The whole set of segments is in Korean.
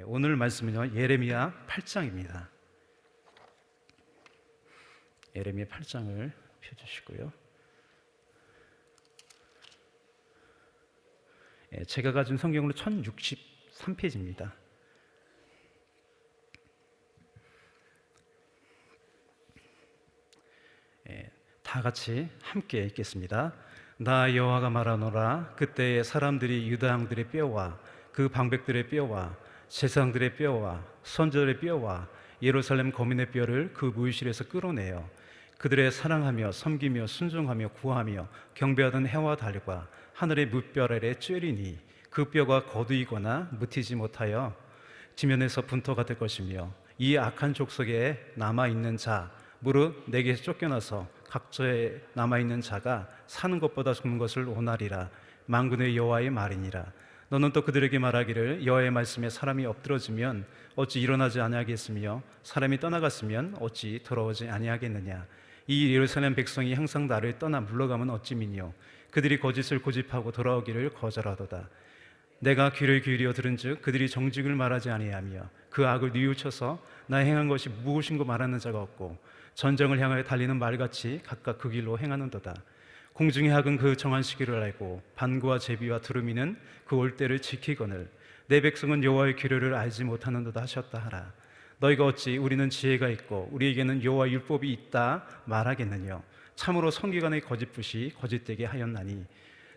오늘 말씀은요, 예레미야 8장입니다. 예레미야 8장을 펴주시고요. 제가 가진 성경으로 1063페이지입니다. 다 같이 함께 읽겠습니다. 나 여호와가 말하노라. 그때에 사람들이 유다 왕들의 뼈와 그 방백들의 뼈와 제사장들의 뼈와 선지자들의 뼈와 예루살렘 거민의 뼈를 그 무의실에서 끌어내어 그들의 사랑하며 섬기며 순종하며 구하며 경배하던 해와 달과 하늘의 무별 아래 쬐리니 그 뼈가 거두이거나 무티지 못하여 지면에서 분토가 될 것이며 이 악한 족속에 남아있는 자 무릇 내게서 쫓겨나서 각처에 남아있는 자가 사는 것보다 죽는 것을 원하리라. 만군의 여호와의 말이니라. 너는 또 그들에게 말하기를 여호와의 말씀에 사람이 엎드러지면 어찌 일어나지 아니하겠으며 사람이 떠나갔으면 어찌 돌아오지 아니하겠느냐. 이 예루살렘 백성이 항상 나를 떠나 물러가면 어찌미뇨. 그들이 거짓을 고집하고 돌아오기를 거절하도다. 내가 귀를 기울여 들은즉 그들이 정직을 말하지 아니하며 그 악을 뉘우쳐서 나 행한 것이 무엇인고 말하는 자가 없고 전정을 향하여 달리는 말같이 각각 그 길로 행하는도다. 공중의 학은 그 정한 시기를 알고 반구와 제비와 두루미는 그 올 때를 지키거늘 내 백성은 여호와의 규례를 알지 못하는도다 하셨다 하라. 너희가 어찌 우리는 지혜가 있고 우리에게는 여호와의 율법이 있다 말하겠느냐. 참으로 성기관의 거짓붓이 거짓되게 하였나니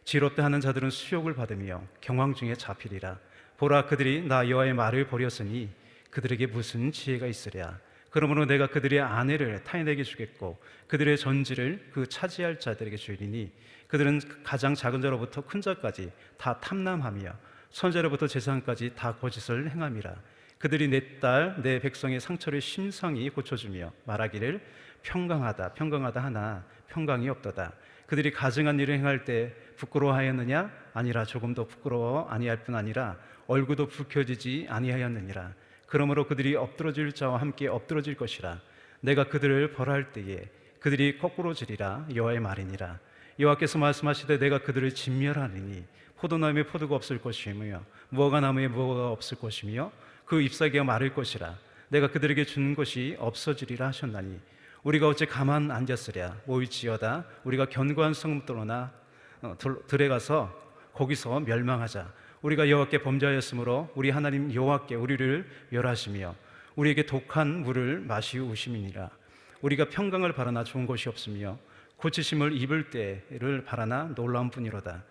지롭다 하는 자들은 수욕을 받으며 경황 중에 잡히리라. 보라, 그들이 나 여호와의 말을 버렸으니 그들에게 무슨 지혜가 있으랴. 그러므로 내가 그들의 아내를 타인에게 주겠고 그들의 전지를 그 차지할 자들에게 주리니 그들은 가장 작은 자로부터 큰 자까지 다 탐남하며 선자로부터 제사장까지 다 거짓을 행함이라. 그들이 내 딸 내 백성의 상처를 심상히 고쳐주며 말하기를 평강하다 평강하다 하나 평강이 없도다. 그들이 가증한 일을 행할 때 부끄러워하였느냐? 아니라 조금도 부끄러워 아니할 뿐 아니라 얼굴도 붉혀지지 아니하였느니라. 그러므로 그들이 엎드러질 자와 함께 엎드러질 것이라. 내가 그들을 벌할 때에 그들이 거꾸로 지리라. 여호와의 말이니라. 여호와께서 말씀하시되 내가 그들을 진멸하리니 포도나무에 포도가 없을 것이며 무화과 나무에 무화과가 없을 것이며 그 잎사귀가 마를 것이라. 내가 그들에게 주는 것이 없어지리라 하셨나니 우리가 어찌 가만 앉았으랴. 오일지어다 우리가 견고한 성읍들로나 들에 가서 거기서 멸망하자. 우리가 여호와께 범죄하였으므로 우리 하나님 여호와께 우리를 멸하시며 우리에게 독한 물을 마시우심이니라. 우리가 평강을 바라나 좋은 것이 없으며 고치심을 입을 때를 바라나 놀라운 뿐이로다.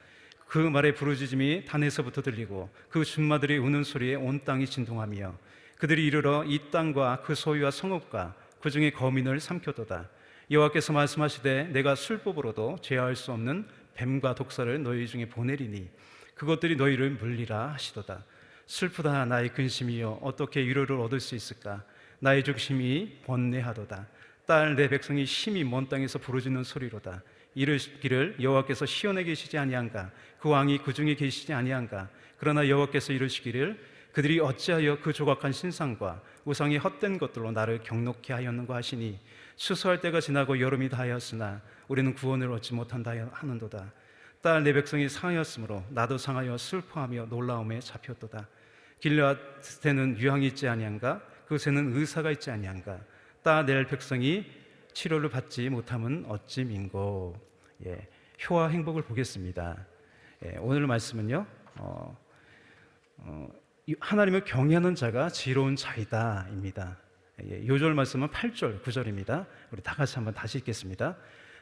그 말의 부르짖음이 단에서부터 들리고 그 준마들이 우는 소리에 온 땅이 진동하며 그들이 이르러 이 땅과 그 소유와 성읍과 그 중에 거민을 삼켰도다. 여호와께서 말씀하시되 내가 술법으로도 제어할 수 없는 뱀과 독사를 너희 중에 보내리니 그것들이 너희를 물리라 하시도다. 슬프다 나의 근심이여 어떻게 위로를 얻을 수 있을까. 나의 죽심이 번뇌하도다. 딸 내 백성이 심히 먼 땅에서 부르짖는 소리로다. 이르기를 여호와께서 시온에 계시지 아니한가. 그 왕이 그 중에 계시지 아니한가. 그러나 여호와께서 이르시기를 그들이 어찌하여 그 조각한 신상과 우상이 헛된 것들로 나를 경록케 하였는가 하시니 추수할 때가 지나고 여름이 다하였으나 우리는 구원을 얻지 못한다 하는도다. 딸 내 백성이 상하였으므로 나도 상하여 슬퍼하며 놀라움에 잡혔도다. 길르앗에는 유황이 있지 아니한가. 그곳에는 의사가 있지 아니한가. 딸 내 백성이 치료를 받지 못함은 어찌 민고. 효와 행복을 보겠습니다. 오늘 말씀은요, 하나님을 경외하는 자가 지혜로운 자이다 입니다. 요절 말씀은 8절 9절입니다 우리 다 같이 한번 다시 읽겠습니다.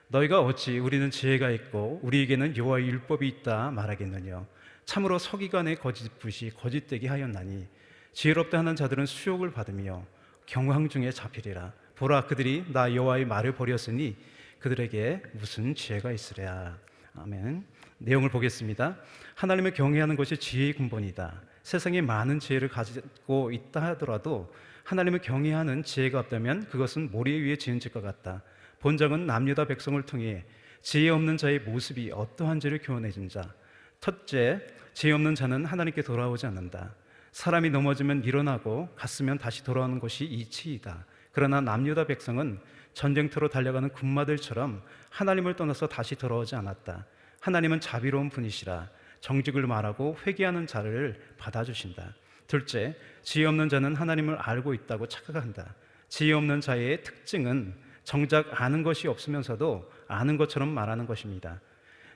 너희가 어찌 우리는 지혜가 있고 우리에게는 여호와의 율법이 있다 말하겠느냐. 참으로 서기관의 거짓붓이 거짓되게 하였나니 지혜롭다 하는 자들은 수욕을 받으며 경황 중에 잡히리라. 보라, 그들이 나 여호와의 말을 버렸으니 그들에게 무슨 지혜가 있으랴. 아멘. 내용을 보겠습니다. 하나님을 경외하는 것이 지혜의 근본이다. 세상에 많은 지혜를 가지고 있다 하더라도 하나님을 경외하는 지혜가 없다면 그것은 모래 위에 지은 집과 같다. 본장은 남유다 백성을 통해 지혜 없는 자의 모습이 어떠한지를 교훈해 준 자. 첫째, 지혜 없는 자는 하나님께 돌아오지 않는다. 사람이 넘어지면 일어나고 갔으면 다시 돌아오는 것이 이치이다. 그러나 남유다 백성은 전쟁터로 달려가는 군마들처럼 하나님을 떠나서 다시 돌아오지 않았다. 하나님은 자비로운 분이시라 정직을 말하고 회개하는 자를 받아주신다. 둘째, 지혜 없는 자는 하나님을 알고 있다고 착각한다. 지혜 없는 자의 특징은 정작 아는 것이 없으면서도 아는 것처럼 말하는 것입니다.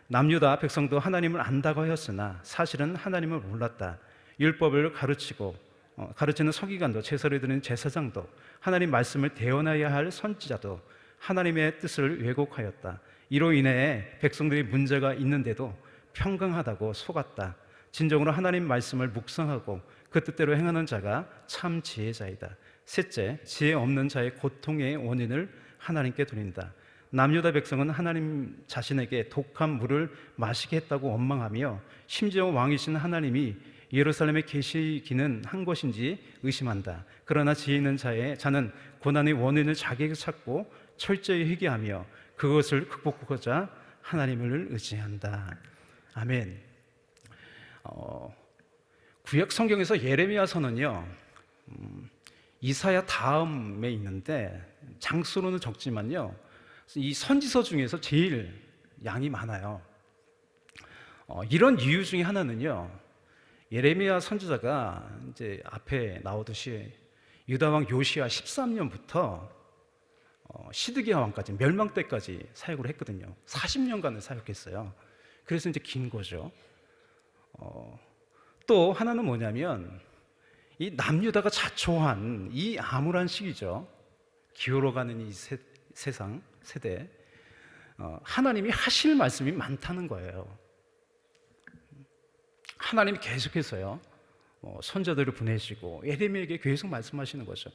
남유다 백성도 하나님을 안다고 하였으나 사실은 하나님을 몰랐다. 율법을 가르치는 서기관도, 제사를 드리는 제사장도, 하나님 말씀을 대언해야 할 선지자도 하나님의 뜻을 왜곡하였다. 이로 인해 백성들이 문제가 있는데도 평강하다고 속았다. 진정으로 하나님 말씀을 묵상하고 그 뜻대로 행하는 자가 참 지혜자이다. 셋째, 지혜 없는 자의 고통의 원인을 하나님께 돌린다. 남유다 백성은 하나님 자신에게 독한 물을 마시게 했다고 원망하며 심지어 왕이신 하나님이 예루살렘에 계시기는 한 것인지 의심한다. 그러나 지혜 있는 자는 고난의 원인을 자기에게 찾고 철저히 회개하며 그것을 극복하고자 하나님을 의지한다. 아멘. 구약 성경에서 예레미야서는요, 이사야 다음에 있는데 장수로는 적지만요, 이 선지서 중에서 제일 양이 많아요. 이런 이유 중에 하나는요, 예레미야 선지자가 이제 앞에 나오듯이 유다 왕 요시야 13년부터 시드기야 왕까지, 멸망 때까지 사역을 했거든요. 40년간을 사역했어요. 그래서 이제 긴 거죠. 또 하나는 뭐냐면 이 남유다가 자초한 이 암울한 시기죠. 기울어가는 이 세대, 하나님이 하실 말씀이 많다는 거예요. 하나님이 계속해서요, 선자들을 보내시고 예레미야에게 계속 말씀하시는 거죠.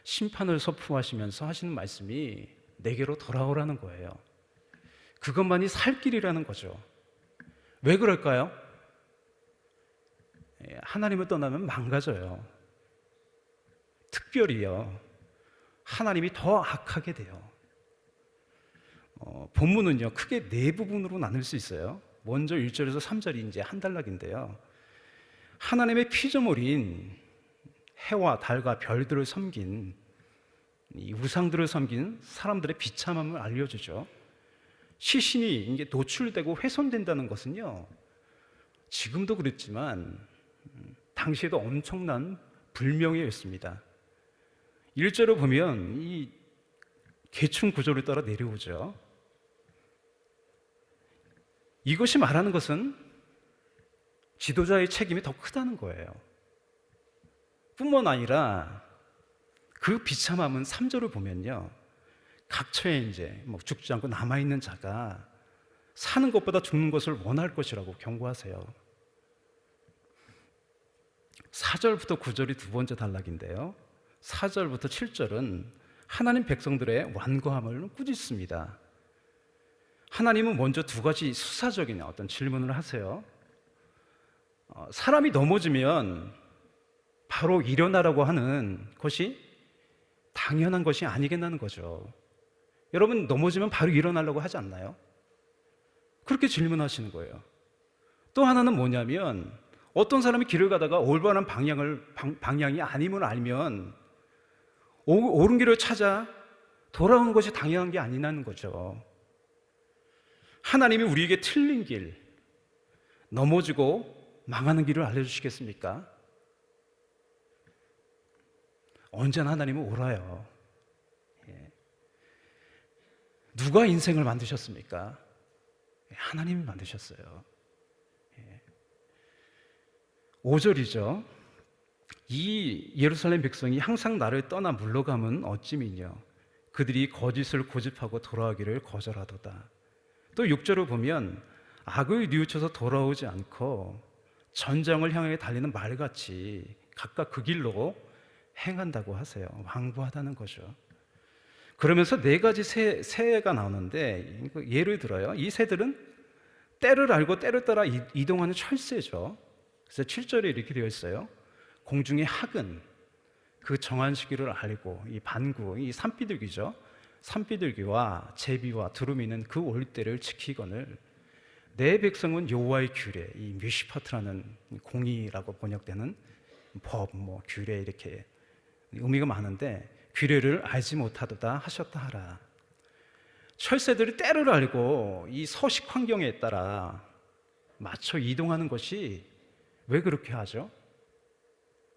심판을 선포하시면서 하시는 말씀이 내게로 돌아오라는 거예요. 그것만이 살 길이라는 거죠. 왜 그럴까요? 하나님을 떠나면 망가져요. 특별히요, 하나님이 더 악하게 돼요. 본문은요, 크게 네 부분으로 나눌 수 있어요. 먼저 1절에서 3절이 이제 한 단락인데요, 하나님의 피조물인 해와 달과 별들을 섬긴, 이 우상들을 섬긴 사람들의 비참함을 알려주죠. 시신이 이게 노출되고 훼손된다는 것은요, 지금도 그랬지만 당시에도 엄청난 불명예였습니다. 1절을 보면 이 계층 구조를 따라 내려오죠. 이것이 말하는 것은 지도자의 책임이 더 크다는 거예요. 뿐만 아니라 그 비참함은 3절을 보면요, 각처에 이제 죽지 않고 남아있는 자가 사는 것보다 죽는 것을 원할 것이라고 경고하세요. 4절부터 9절이 두 번째 단락인데요, 4절부터 7절은 하나님 백성들의 완고함을 꾸짖습니다. 하나님은 먼저 두 가지 수사적인 어떤 질문을 하세요. 사람이 넘어지면 바로 일어나라고 하는 것이 당연한 것이 아니겠다는 거죠. 여러분, 넘어지면 바로 일어나려고 하지 않나요? 그렇게 질문하시는 거예요. 또 하나는 뭐냐면, 어떤 사람이 길을 가다가 올바른 방향이 아님을 알면 옳은 길을 찾아 돌아오는 것이 당연한 게 아니라는 거죠. 하나님이 우리에게 틀린 길, 넘어지고 망하는 길을 알려주시겠습니까? 언제나 하나님은 옳아요. 누가 인생을 만드셨습니까? 하나님이 만드셨어요. 5절이죠. 이 예루살렘 백성이 항상 나를 떠나 물러가면 어찌미뇨. 그들이 거짓을 고집하고 돌아오기를 거절하도다. 또 6절을 보면 악을 뉘우쳐서 돌아오지 않고 전장을 향해 달리는 말같이 각각 그 길로 행한다고 하세요. 완고하다는 거죠. 그러면서 네 가지 새가 나오는데, 예를 들어요, 이 새들은 때를 알고 때를 따라 이동하는 철새죠. 그래서 7절에 이렇게 되어 있어요. 공중의 학은 그 정한 시기를 알고, 이 반구, 이 산비둘기죠, 산비둘기와 제비와 두루미는 그 올 때를 지키거늘 내 백성은 여호와의 규례, 이 뮤시파트라는 공의라고 번역되는 법, 규례, 이렇게 의미가 많은데, 규례를 알지 못하도다 하셨다 하라. 철새들이 때를 알고 이 서식 환경에 따라 맞춰 이동하는 것이 왜 그렇게 하죠?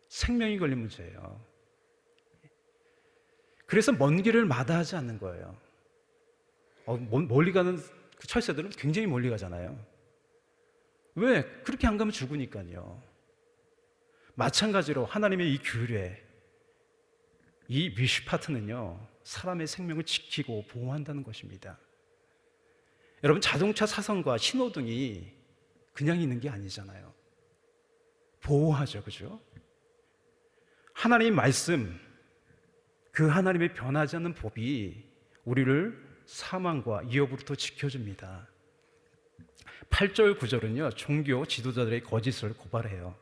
생명이 걸린 문제예요. 그래서 먼 길을 마다하지 않는 거예요. 멀리 가는 그 철새들은 굉장히 멀리 가잖아요. 왜? 그렇게 안 가면 죽으니까요. 마찬가지로 하나님의 이 규례, 이 미슈파트는요, 사람의 생명을 지키고 보호한다는 것입니다. 여러분, 자동차 사선과 신호등이 그냥 있는 게 아니잖아요. 보호하죠, 그죠? 하나님의 말씀, 그 하나님의 변하지 않는 법이 우리를 사망과 위협으로부터 지켜줍니다. 8절 9절은요, 종교 지도자들의 거짓을 고발해요.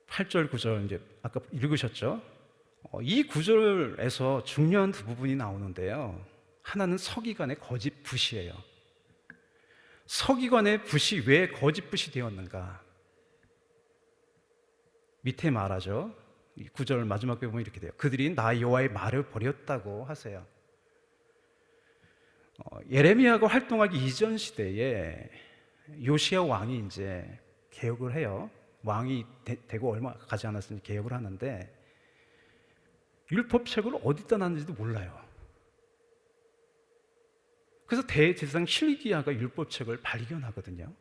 8절 9절 이제 아까 읽으셨죠? 이 구절에서 중요한 두 부분이 나오는데요. 하나는 서기관의 거짓 붓이에요. 서기관의 붓이 왜 거짓 붓이 되었는가? 밑에 말하죠. 이 구절 마지막에 보면 이렇게 돼요. 그들이 나 여호와의 말을 버렸다고 하세요. 예레미야가 활동하기 이전 시대에 요시야 왕이 이제 개혁을 해요. 왕이 되고 얼마 가지 않았으니 개혁을 하는데 율법책을 어디다 놨는지도 몰라요. 그래서 대제사장 hil기야가 율법책을 발견하거든요.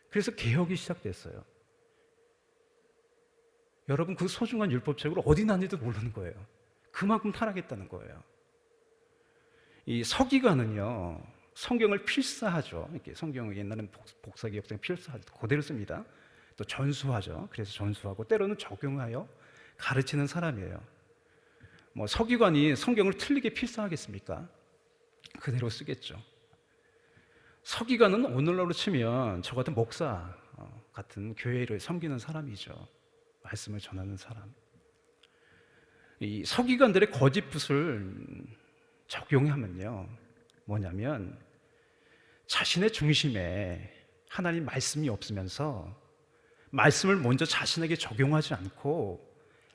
그래서 개혁이 시작됐어요. 여러분, 그 소중한 율법책을 어디 놨는지도 모르는 거예요. 그만큼 타락했다는 거예요. 이 서기관은요, 성경을 필사하죠. 이렇게 성경을 옛날에는 복사기 역사에 필사하죠. 그대로 씁니다. 또 전수하죠. 그래서 전수하고 때로는 적용하여 가르치는 사람이에요. 뭐 서기관이 성경을 틀리게 필사하겠습니까? 그대로 쓰겠죠. 서기관은 오늘날로 치면 저 같은 목사 같은 교회를 섬기는 사람이죠. 말씀을 전하는 사람. 이 서기관들의 거짓 붓을 적용하면요, 뭐냐면 자신의 중심에 하나님 말씀이 없으면서 말씀을 먼저 자신에게 적용하지 않고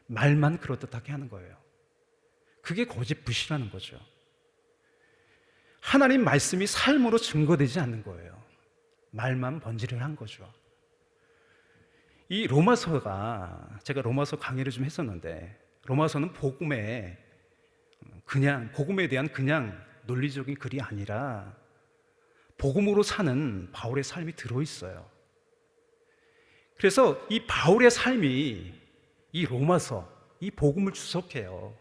말만 그렇듯하게 하는 거예요. 그게 거짓 붓이라는 거죠. 하나님 말씀이 삶으로 증거되지 않는 거예요. 말만 번지를 한 거죠. 이 로마서가, 제가 로마서 강의를 좀 했었는데, 로마서는 복음에 대한 그냥 논리적인 글이 아니라 복음으로 사는 바울의 삶이 들어있어요. 그래서 이 바울의 삶이 이 로마서, 이 복음을 주석해요.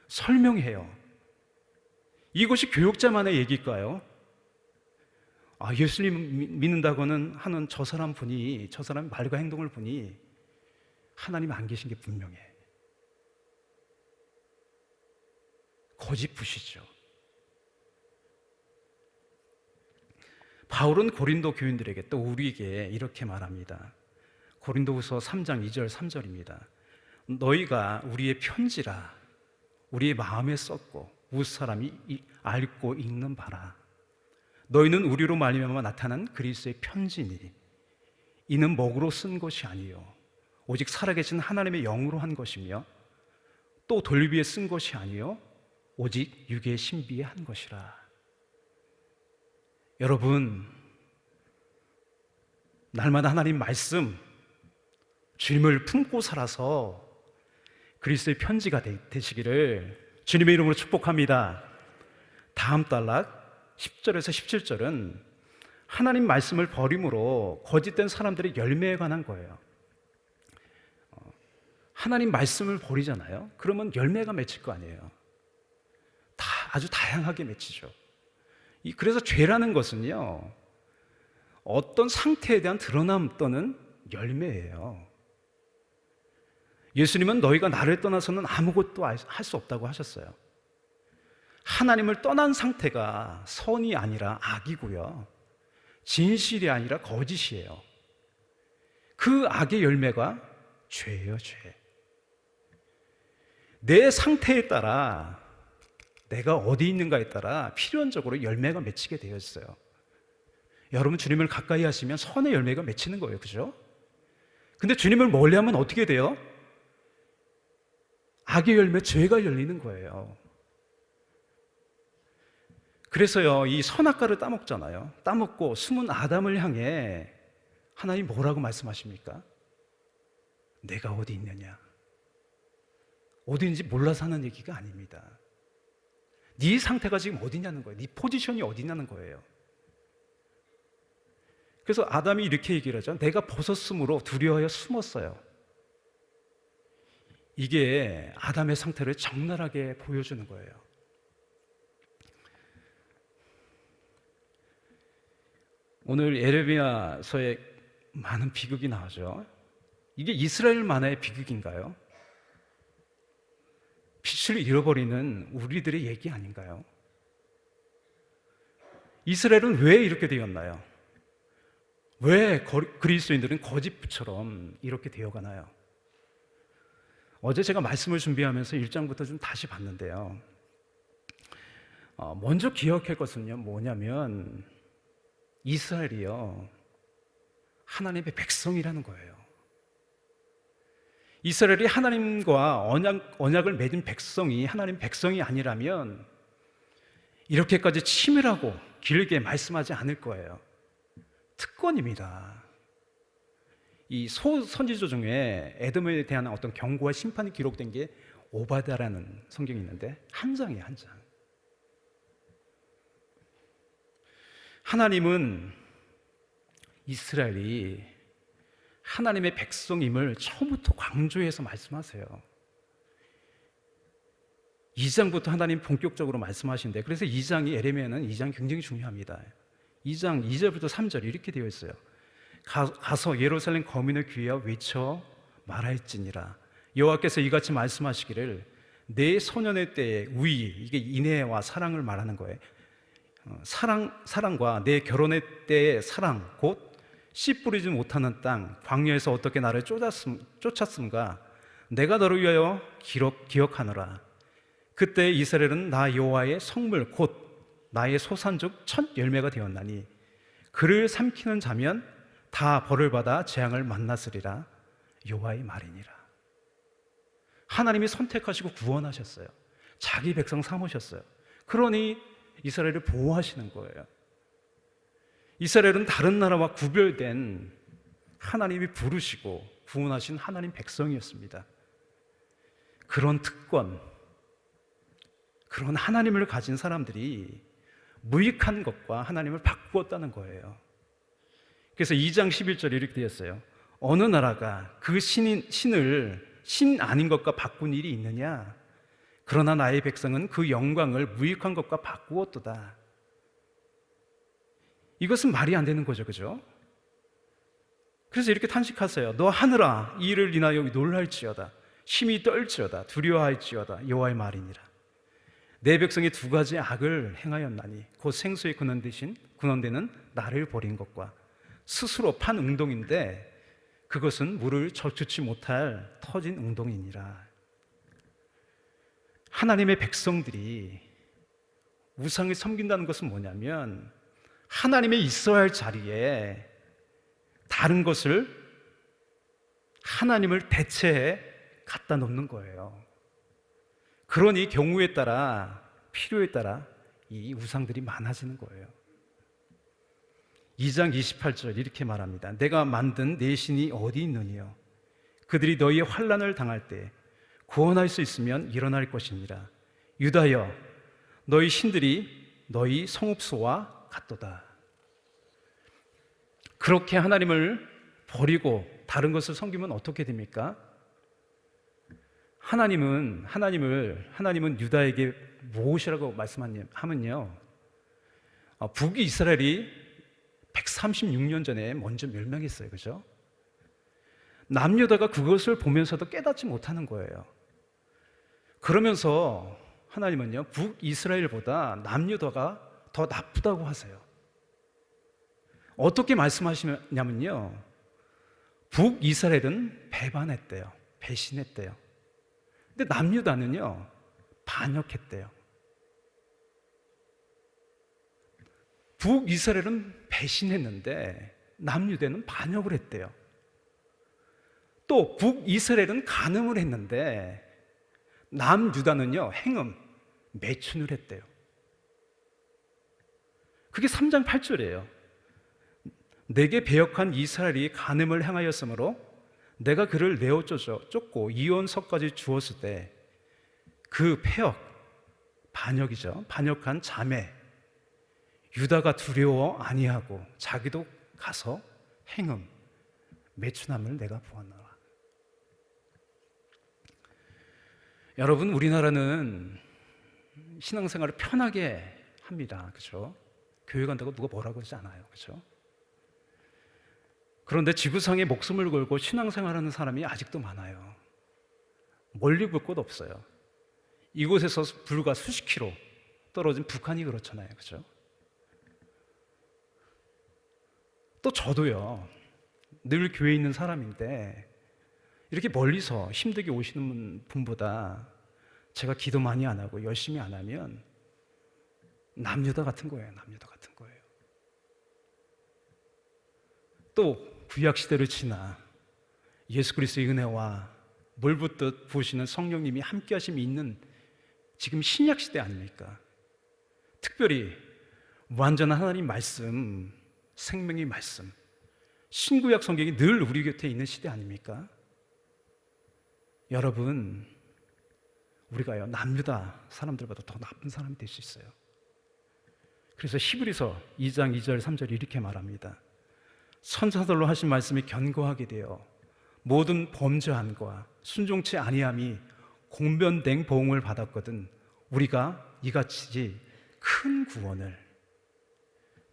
설명해요. 이것이 교역자만의 얘기일까요? 예수님 믿는다고는 하는 저 사람 말과 행동을 보니 하나님 안 계신 게 분명해. 거짓 붓이죠. 바울은 고린도 교인들에게, 또 우리에게 이렇게 말합니다. 고린도후서 3장 2절 3절입니다. 너희가 우리의 편지라 우리의 마음에 썼고 무엇 사람이 읽고 읽는 바라. 너희는 우리로 말미암아 나타난 그리스도의 편지니 이는 먹으로 쓴 것이 아니요 오직 살아계신 하나님의 영으로 한 것이며 또 돌비에 쓴 것이 아니요 오직 육의 신비에 한 것이라. 여러분, 날마다 하나님 말씀, 주님을 품고 살아서 그리스도의 편지가 되시기를 주님의 이름으로 축복합니다. 다음 단락 10절에서 17절은 하나님 말씀을 버림으로 거짓된 사람들의 열매에 관한 거예요. 하나님 말씀을 버리잖아요. 그러면 열매가 맺힐 거 아니에요. 아주 다양하게 맺히죠. 그래서 죄라는 것은요, 어떤 상태에 대한 드러남 또는 열매예요. 예수님은 너희가 나를 떠나서는 아무것도 할 수 없다고 하셨어요. 하나님을 떠난 상태가 선이 아니라 악이고요, 진실이 아니라 거짓이에요. 그 악의 열매가 죄예요, 죄. 내 상태에 따라, 내가 어디 있는가에 따라 필연적으로 열매가 맺히게 되어 있어요. 여러분, 주님을 가까이 하시면 선의 열매가 맺히는 거예요, 그죠? 근데 주님을 멀리하면 어떻게 돼요? 악의 열매, 죄가 열리는 거예요. 그래서요, 이 선악과를 따먹잖아요. 따먹고 숨은 아담을 향해 하나님 뭐라고 말씀하십니까? 내가 어디 있느냐? 어디 있는지 몰라서 하는 얘기가 아닙니다. 네 상태가 지금 어디냐는 거예요. 네 포지션이 어디냐는 거예요. 그래서 아담이 이렇게 얘기를 하죠. 내가 벗었으므로 두려워하여 숨었어요. 이게 아담의 상태를 적나라하게 보여주는 거예요. 오늘 에레미야서에 많은 비극이 나오죠. 이게 이스라엘만의 비극인가요? 빛을 잃어버리는 우리들의 얘기 아닌가요? 이스라엘은 왜 이렇게 되었나요? 왜 그리스도인들은 거짓부처럼 이렇게 되어가나요? 어제 제가 말씀을 준비하면서 1장부터 좀 다시 봤는데요. 먼저 기억할 것은요, 뭐냐면 이스라엘이요, 하나님의 백성이라는 거예요. 이스라엘이 하나님과 언약을 맺은 백성이 하나님 백성이 아니라면 이렇게까지 치밀하고 길게 말씀하지 않을 거예요. 특권입니다. 이 선지자 중에 에돔에 대한 어떤 경고와 심판이 기록된 게 오바댜라는 성경이 있는데 한 장이에요, 한 장. 하나님은 이스라엘이 하나님의 백성임을 처음부터 강조해서 말씀하세요. 2장부터 하나님 본격적으로 말씀하시는데, 그래서 2장이 에레미야는 2장 굉장히 중요합니다. 2장 2절부터 3절 이렇게 되어 있어요. 가서 예루살렘 거민을 귀하여 외쳐 말할지니라. 여호와께서 이같이 말씀하시기를 내 소년의 때의 우위, 이게 인애와 사랑을 말하는 거예요. 사랑과 내 결혼의 때의 사랑, 곧 씨 뿌리지 못하는 땅 광야에서 어떻게 나를 쫓았음가. 내가 너를 위하여 기억하노라. 그때 이스라엘은 나 여호와의 성물 곧 나의 소산족 첫 열매가 되었나니 그를 삼키는 자면 다 벌을 받아 재앙을 만났으리라. 여호와의 말이니라. 하나님이 선택하시고 구원하셨어요. 자기 백성 삼으셨어요. 그러니 이스라엘을 보호하시는 거예요. 이스라엘은 다른 나라와 구별된 하나님이 부르시고 구원하신 하나님 백성이었습니다. 그런 특권, 그런 하나님을 가진 사람들이 무익한 것과 하나님을 바꾸었다는 거예요. 그래서 2장 11절에 이렇게 되었어요. 어느 나라가 그 신을 신 아닌 것과 바꾼 일이 있느냐? 그러나 나의 백성은 그 영광을 무익한 것과 바꾸었도다. 이것은 말이 안 되는 거죠, 그죠? 그래서 이렇게 탄식하세요. 너 하늘아, 이 일을 인하여 놀랄지어다. 심히 떨지어다. 두려워할지어다. 여호와의 말이니라. 내 백성이 두 가지 악을 행하였나니 곧 생수의 근원되는 나를 버린 것과 스스로 판 응동인데 그것은 물을 젖주지 못할 터진 응동이니라. 하나님의 백성들이 우상을 섬긴다는 것은 뭐냐면 하나님의 있어야 할 자리에 다른 것을 하나님을 대체해 갖다 놓는 거예요. 그러니 경우에 따라 필요에 따라 이 우상들이 많아지는 거예요. 2장 28절 이렇게 말합니다. 내가 만든 내 신이 어디 있느니요? 그들이 너희의 환난을 당할 때 구원할 수 있으면 일어날 것이니라. 유다여, 너희 신들이 너희 성읍소와 같도다. 그렇게 하나님을 버리고 다른 것을 섬기면 어떻게 됩니까? 하나님은 유다에게 무엇이라고 말씀하면요, 북이스라엘이 136년 전에 먼저 멸망했어요, 그죠? 남유다가 그것을 보면서도 깨닫지 못하는 거예요. 그러면서 하나님은요, 북이스라엘보다 남유다가 더 나쁘다고 하세요. 어떻게 말씀하시냐면요, 북이스라엘은 배반했대요. 배신했대요. 근데 남유다는요, 반역했대요. 북이스라엘은 배신했는데 남유다는 반역을 했대요. 또 북이스라엘은 간음을 했는데 남유다는요, 행음, 매춘을 했대요. 그게 3장 8절이에요. 내게 배역한 이스라엘이 간음을 행하였으므로 내가 그를 내어 쫓고 이혼서까지 주었을 때 그 폐역, 반역이죠. 반역한 자매 유다가 두려워 아니하고 자기도 가서 행음 매춘함을 내가 보았노라. 여러분, 우리나라는 신앙생활을 편하게 합니다. 그렇죠? 교회 간다고 누가 뭐라고 하지 않아요. 그렇죠? 그런데 지구상에 목숨을 걸고 신앙생활하는 사람이 아직도 많아요. 멀리 볼 곳 없어요. 이곳에서 불과 수십 킬로 떨어진 북한이 그렇잖아요. 그렇죠? 또 저도요, 늘 교회에 있는 사람인데 이렇게 멀리서 힘들게 오시는 분보다 제가 기도 많이 안 하고 열심히 안 하면 남유다 같은 거예요. 남유다 같은 거예요. 또 구약 시대를 지나 예수 그리스도의 은혜와 물 붓듯 부으시는 성령님이 함께 하심이 있는 지금 신약 시대 아닙니까? 특별히 완전한 하나님 말씀, 생명의 말씀, 신구약 성경이 늘 우리 곁에 있는 시대 아닙니까? 여러분, 우리가요, 남유다 사람들보다 더 나쁜 사람이 될 수 있어요. 그래서 히브리서 2장 2절 3절 이렇게 말합니다. 선자들로 하신 말씀이 견고하게 되어 모든 범죄함과 순종치 아니함이 공변된 보응을 받았거든 우리가 이같이 큰 구원을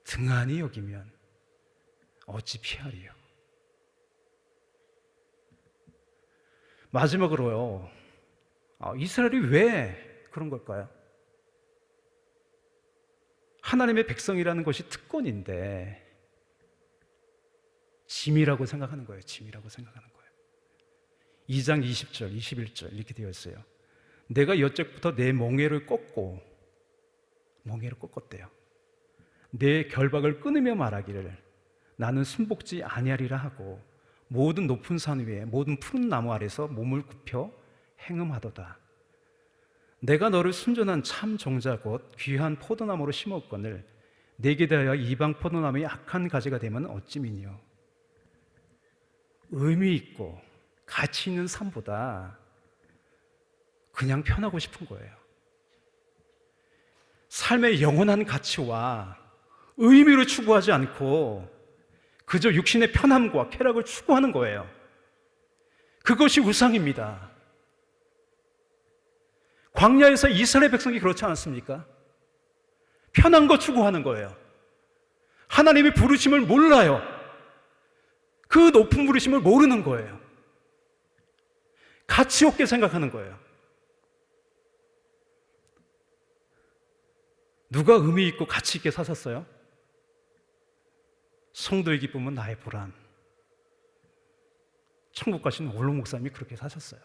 등한히 여기면 어찌 피하리요. 마지막으로요, 이스라엘이 왜 그런 걸까요? 하나님의 백성이라는 것이 특권인데 짐이라고 생각하는 거예요. 짐이라고 생각하는 거예요. 2장 20절, 21절 이렇게 되어 있어요. 내가 여적부터 내 멍에를 꺾었대요. 내 결박을 끊으며 말하기를 나는 순복지 아니하리라 하고 모든 높은 산 위에 모든 푸른 나무 아래서 몸을 굽혀 행음하도다. 내가 너를 순전한 참 종자 곧 귀한 포도나무로 심었거늘 내게 대하여 이방 포도나무의 악한 가지가 되면 어찌미뇨. 의미 있고 가치 있는 삶보다 그냥 편하고 싶은 거예요. 삶의 영원한 가치와 의미를 추구하지 않고 그저 육신의 편함과 쾌락을 추구하는 거예요. 그것이 우상입니다. 광야에서 이스라엘 백성이 그렇지 않았습니까? 편한 거 추구하는 거예요. 하나님의 부르심을 몰라요. 그 높은 부르심을 모르는 거예요. 가치 없게 생각하는 거예요. 누가 의미 있고 가치 있게 사셨어요? 성도의 기쁨은 나의 보람. 천국 가신 원로 목사님이 그렇게 사셨어요.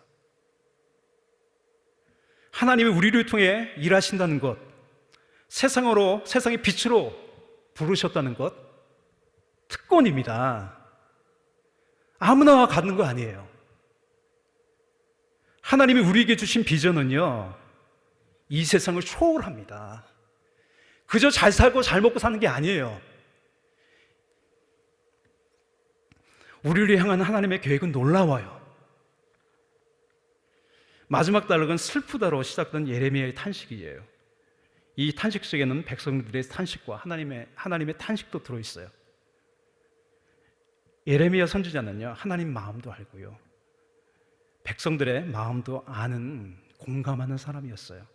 하나님이 우리를 통해 일하신다는 것, 세상의 빛으로 부르셨다는 것, 특권입니다. 아무나 갖는 거 아니에요. 하나님이 우리에게 주신 비전은요, 이 세상을 초월합니다. 그저 잘 살고 잘 먹고 사는 게 아니에요. 우리를 향한 하나님의 계획은 놀라워요. 마지막 단락은 슬프다로 시작된 예레미야의 탄식이에요. 이 탄식 속에는 백성들의 탄식과 하나님의 탄식도 들어있어요. 예레미야 선지자는요, 하나님 마음도 알고요, 백성들의 마음도 아는 공감하는 사람이었어요.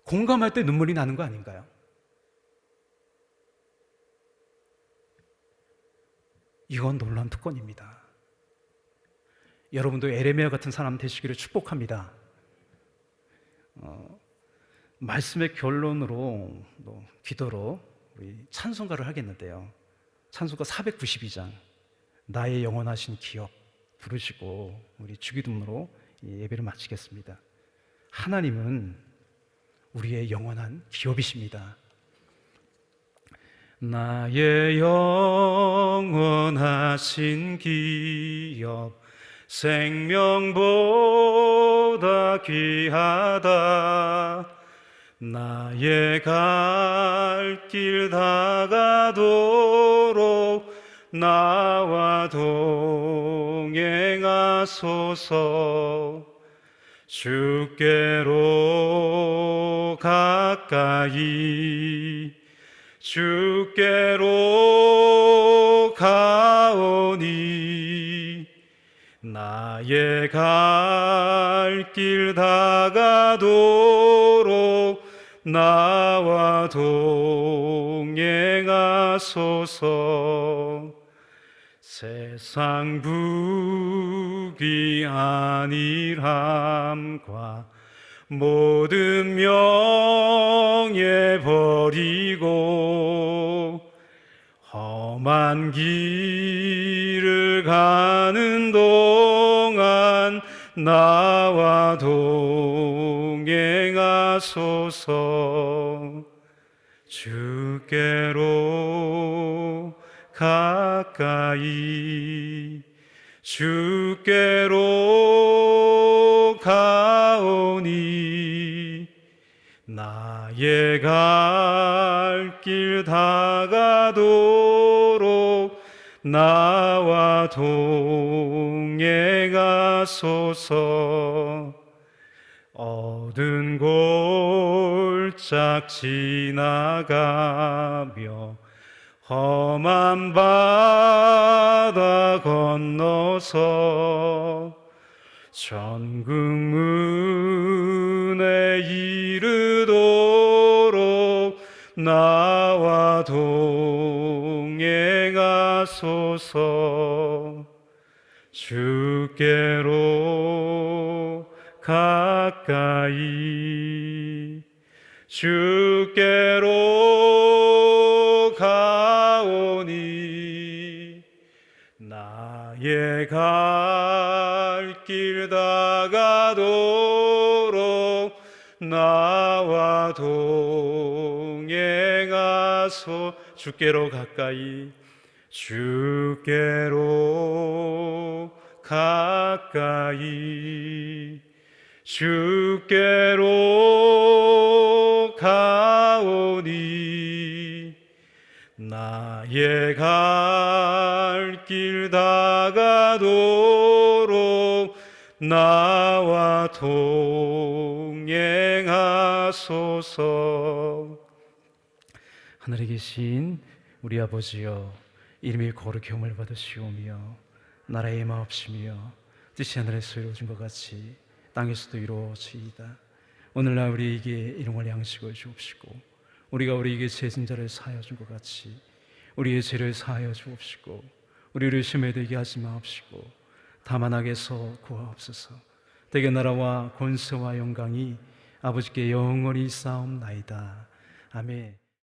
공감할 때 눈물이 나는 거 아닌가요? 이건 놀라운 특권입니다. 여러분도 예레미야 같은 사람 되시기를 축복합니다. 말씀의 결론으로 기도로 우리 찬송가를 하겠는데요, 찬송가 492장 나의 영원하신 기업 부르시고 우리 주기도문으로 예배를 마치겠습니다. 하나님은 우리의 영원한 기업이십니다. 나의 영원하신 기업 생명보다 귀하다. 나의 갈 길 다가도록 나와 동행하소서. 주께로 가까이 주께로 가오니 나의 갈 길 다가도록 나와 동행하소서. 세상 부귀 안일함과 모든 명예 버리고 험한 길을 가는 동안 나와 동행하소서. 주께로 가까이 주께로 가오니 나의 갈 길 다가도록 나와 동행하소서. 어두운 골짝 지나가며 험한 바다 건너서 천국 문에 이르도록 나와 동행하소서. 주께로 가까이 주께로 가오니 나의 갈 길 다가도록 나와 동행하소. 주께로 가까이 주께로 가까이 주께로 가오니 나의 갈 길 다가도록 나와 동행하소서. 하늘에 계신 우리 아버지여, 이름이 거룩히 여김을 받으시오며 나라의 마옵시며 뜻이 하늘에서 이루어진 것 같이 땅에서도 이루어지이다. 오늘날 우리에게 일용할 양식을 주옵시고 우리가 우리에게 죄진 자를 사하여 준 것 같이 우리의 죄를 사하여 주옵시고 우리를 시험에 들게 하지 마옵시고 다만 악에서 구하옵소서. 대개 나라와 권세와 영광이 아버지께 영원히 쌓옵나이다. 아멘.